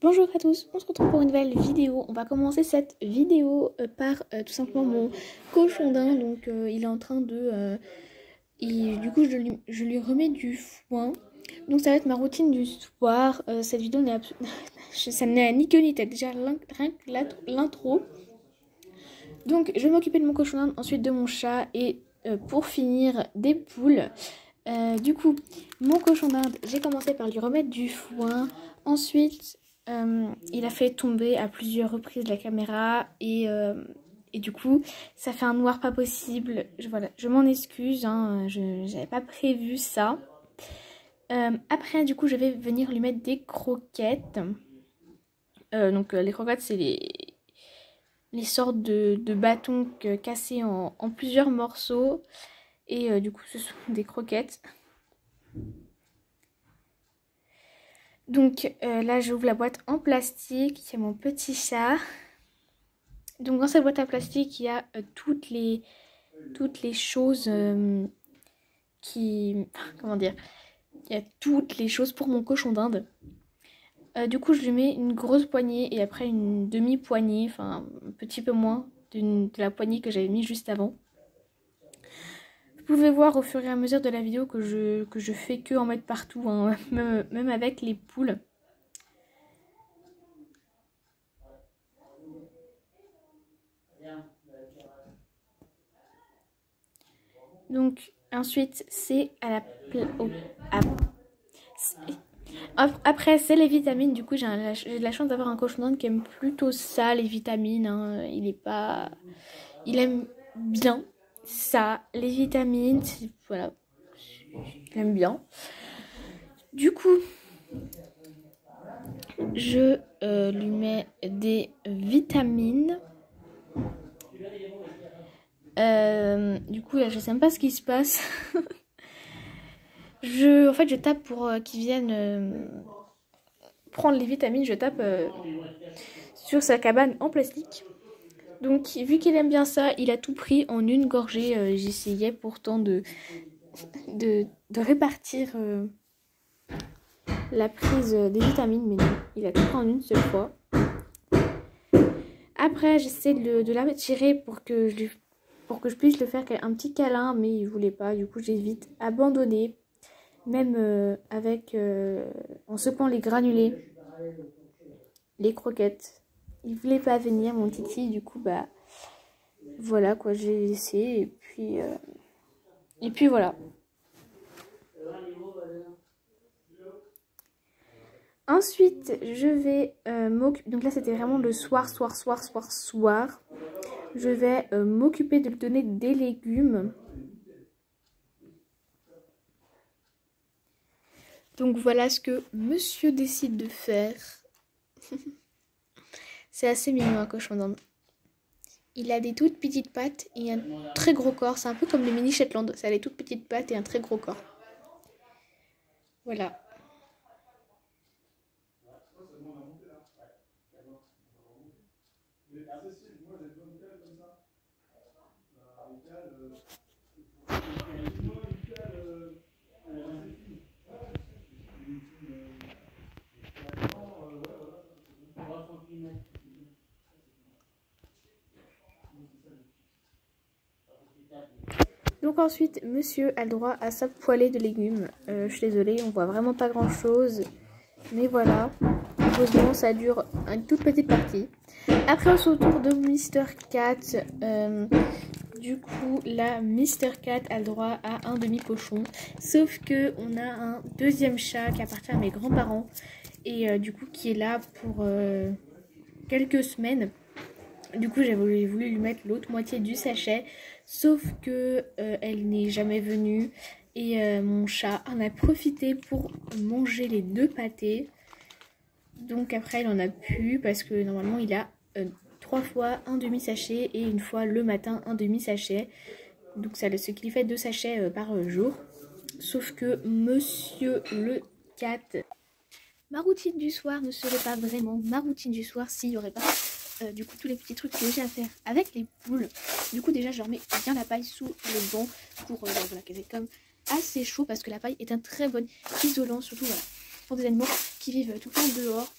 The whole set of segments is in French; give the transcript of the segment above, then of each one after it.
Bonjour à tous, on se retrouve pour une nouvelle vidéo. On va commencer cette vidéo par tout simplement mon cochon d'Inde. Donc il est en train de... du coup je lui remets du foin. Donc ça va être ma routine du soir. Cette vidéo n'est ça n'a ni queue ni tête. Déjà rien que l'intro. Donc je vais m'occuper de mon cochon d'Inde, ensuite de mon chat et pour finir des poules. Du coup, mon cochon d'Inde, j'ai commencé par lui remettre du foin. Ensuite, il a fait tomber à plusieurs reprises la caméra et du coup, ça fait un noir pas possible. Voilà, je m'en excuse, hein, je n'avais pas prévu ça. Après, du coup, je vais venir lui mettre des croquettes. Donc, les croquettes, c'est les sortes de bâtons cassés en plusieurs morceaux. Et du coup, ce sont des croquettes. Donc là, j'ouvre la boîte en plastique. Il y a mon petit chat. Donc dans cette boîte en plastique, il y a toutes les choses qui... Comment dire? Il y a toutes les choses pour mon cochon d'Inde. Du coup, je lui mets une grosse poignée et après une demi-poignée, enfin un petit peu moins de la poignée que j'avais mis juste avant. Vous pouvez voir au fur et à mesure de la vidéo que je fais que en mettre partout, hein, même avec les poules. Donc ensuite c'est à la après c'est les vitamines. Du coup j'ai de la chance d'avoir un cochon d'Inde qui aime plutôt ça, les vitamines, hein. Il aime bien ça, les vitamines, voilà, il aime bien. Du coup je lui mets des vitamines. Du coup là je sais même pas ce qui se passe. En fait je tape pour qu'ils viennent prendre les vitamines. Je tape sur sa cabane en plastique. Donc vu qu'il aime bien ça, il a tout pris en une gorgée. J'essayais pourtant de répartir la prise des vitamines, mais non, il a tout pris en une seule fois. Après j'essaie de la retirer pour que je puisse le faire un petit câlin, mais il voulait pas. Du coup j'ai vite abandonné, même en secouant les granulés, les croquettes. Il voulait pas venir, mon titi. Du coup bah voilà quoi, j'ai laissé et puis voilà. Ensuite je vais m'occuper, donc là c'était vraiment le soir. Je vais m'occuper de lui donner des légumes. Donc voilà ce que monsieur décide de faire. C'est assez mignon un cochon d'Inde. Il a des toutes petites pattes et un très gros corps. C'est un peu comme les mini Shetland. Ça a des toutes petites pattes et un très gros corps. Voilà. Donc ensuite, monsieur a le droit à sa poêlée de légumes. Je suis désolée, on voit vraiment pas grand chose. Mais voilà. Heureusement, ça dure une toute petite partie. Après, on se retourne de Mr. Cat. Du coup, là, Mr. Cat a le droit à un demi-pochon. Sauf que on a un deuxième chat qui appartient à mes grands-parents. Et du coup, qui est là pour quelques semaines. Du coup, j'ai voulu lui mettre l'autre moitié du sachet. Sauf que elle n'est jamais venue. Et mon chat en a profité pour manger les deux pâtés. Donc après, il en a plus parce que normalement, il a 3 fois un demi-sachet et une fois le matin un demi-sachet. Donc ça, ce qui lui fait 2 sachets par jour. Sauf que monsieur le cat... Ma routine du soir ne serait pas vraiment ma routine du soir s'il n'y aurait pas du coup tous les petits trucs que j'ai à faire avec les poules. Du coup déjà je remets bien la paille sous le banc pour voilà, qu'elles aient comme assez chaud parce que la paille est un très bon isolant, surtout voilà, pour des animaux qui vivent tout le temps dehors.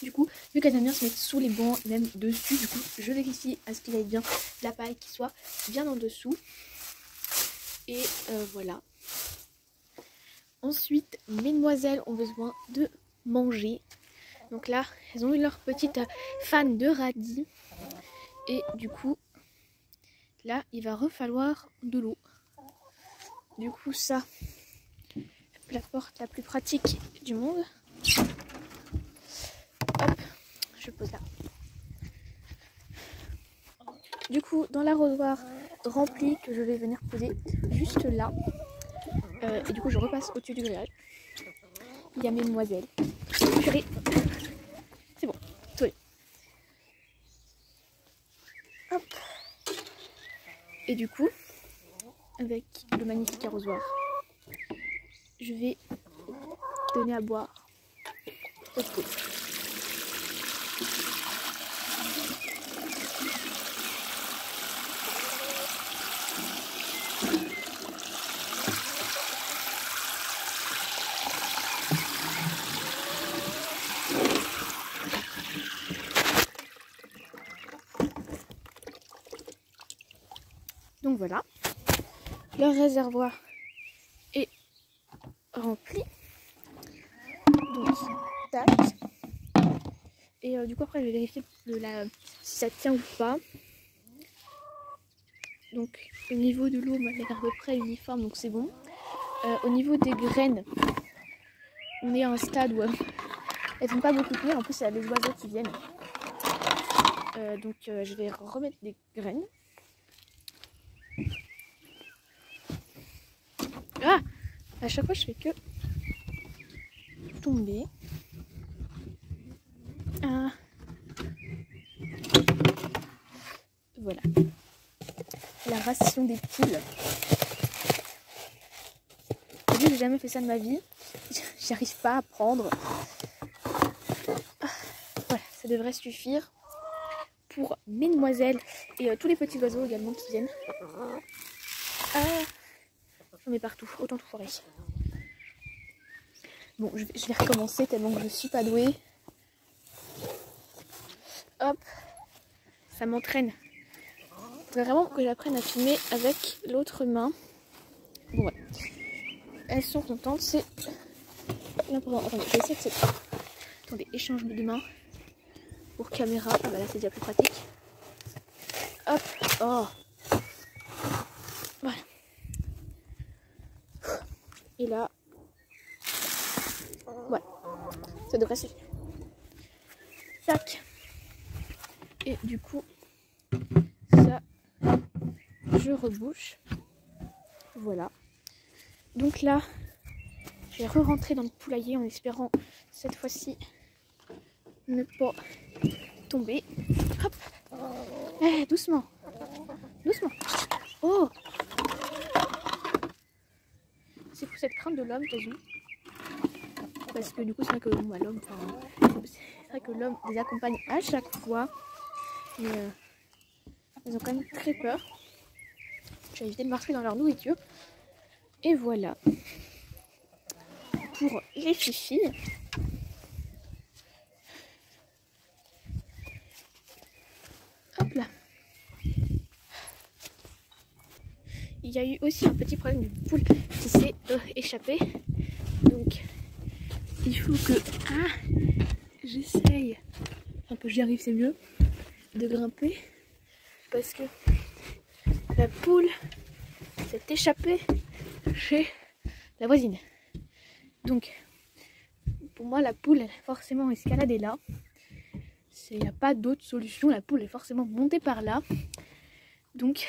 Du coup, vu qu'elles aiment bien se mettre sous les bancs, même dessus, du coup, je vérifie à ce qu'il aille bien la paille qui soit bien en dessous. Et voilà. Ensuite, mesdemoiselles ont besoin de manger. Donc là, elles ont eu leur petite fan de radis. Et du coup, là, il va falloir de l'eau. Du coup, ça, la porte la plus pratique du monde. Hop, je pose là. Du coup, dans l'arrosoir rempli que je vais venir poser juste là. Et du coup, je repasse au-dessus du grillage. Il y a mesdemoiselles. Purée. C'est bon, tout est. Hop. Et du coup, avec le magnifique arrosoir, je vais donner à boire aux poules. Donc voilà, leur réservoir est rempli. Donc, tac. Et du coup, après, je vais vérifier si ça tient ou pas. Donc, au niveau de l'eau, elle est à peu près uniforme, donc c'est bon. Au niveau des graines, on est à un stade où elles ne font pas beaucoup tenir. En plus, il y a des oiseaux qui viennent. Donc, je vais remettre des graines. Ah! À chaque fois, je fais que tomber. Ah. Voilà. La ration des poules. J'ai jamais fait ça de ma vie. J'arrive pas à prendre. Voilà, ça devrait suffire pour mesdemoiselles et tous les petits oiseaux également qui viennent. Ah, j'en mets partout, autant tout foirer. Bon, je vais recommencer tellement que je suis pas douée. Hop, ça m'entraîne. Il faudrait vraiment que j'apprenne à filmer avec l'autre main. Bon, ouais. Elles sont contentes, c'est l'important. Attendez, je vais essayer de c'est. Attendez, échange de mains pour caméra. Ah bah là, c'est déjà plus pratique. Hop, oh. Voilà. Et là, voilà. Ça devrait suffire. Tac. Et du coup, ça, je rebouche. Voilà. Donc là, je vais re-rentrer dans le poulailler en espérant cette fois-ci ne pas tomber. Hop. Doucement. Doucement. Oh. C'est pour cette crainte de l'homme, Tazou. Parce que du coup, c'est vrai que moi, l'homme, c'est vrai que l'homme les accompagne à chaque fois. Mais ils ont quand même très peur. Je vais éviter de marcher dans leur nourriture. Et voilà. Pour les filles. Hop là. Il y a eu aussi un petit problème d'une poule qui s'est échappée. Donc, il faut que j'essaye, enfin que j'y arrive, c'est mieux, de grimper. Parce que la poule s'est échappée chez la voisine. Donc, pour moi, la poule, elle est forcément escaladée là. Il n'y a pas d'autre solution. La poule est forcément montée par là. Donc,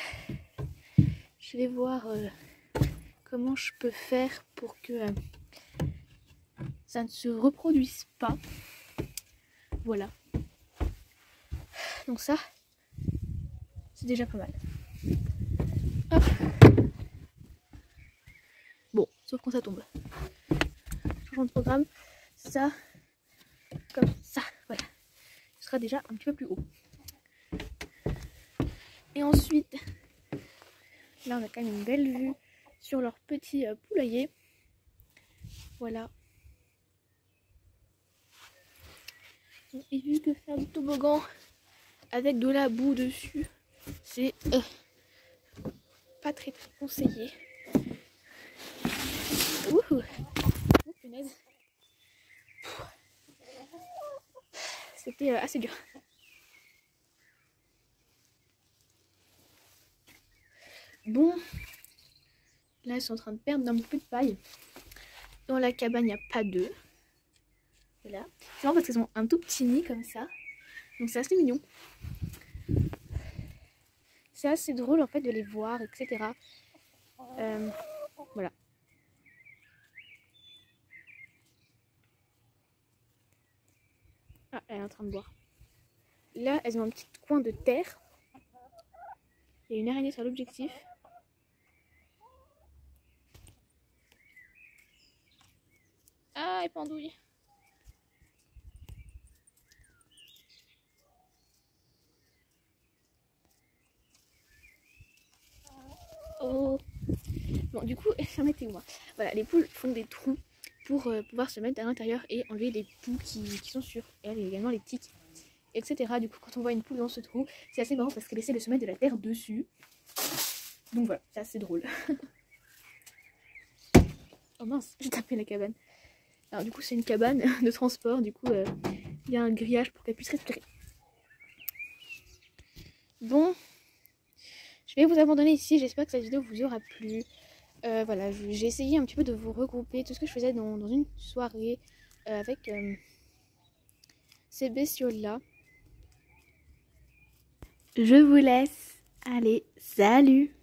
je vais voir comment je peux faire pour que ça ne se reproduise pas. Voilà. Donc ça, c'est déjà pas mal. Hop. Bon, sauf quand ça tombe. Changement de programme. Ça, comme ça, voilà. Ce sera déjà un petit peu plus haut. Et ensuite, là on a quand même une belle vue sur leur petit poulailler. Voilà. Et vu que faire du toboggan avec de la boue dessus, c'est pas très conseillé. Ouh, oh, punaise. C'était assez dur. Bon, là ils sont en train de perdre un peu de paille. Dans la cabane, il n'y a pas d'œufs. Voilà. C'est marrant parce qu'ils ont un tout petit nid comme ça. Donc c'est assez mignon. C'est assez drôle en fait de les voir, etc. Voilà. Ah, elle est en train de boire. Là, elles ont un petit coin de terre. Il y a une araignée sur l'objectif. Ah, elle pendouille. Oh. Bon, du coup, permettez-moi. Voilà, les poules font des trous pour pouvoir se mettre à l'intérieur et enlever les poux qui sont sur elles et également les tiques, etc. Du coup, quand on voit une poule dans ce trou, c'est assez marrant parce qu'elle essaie de se mettre de la terre dessus. Donc voilà, c'est assez drôle. Oh mince, j'ai tapé la cabane. Alors du coup, c'est une cabane de transport. Du coup, il y a un grillage pour qu'elle puisse respirer. Bon, je vais vous abandonner ici. J'espère que cette vidéo vous aura plu. Voilà, j'ai essayé un petit peu de vous regrouper tout ce que je faisais dans une soirée avec ces bestioles-là. Je vous laisse. Allez, salut!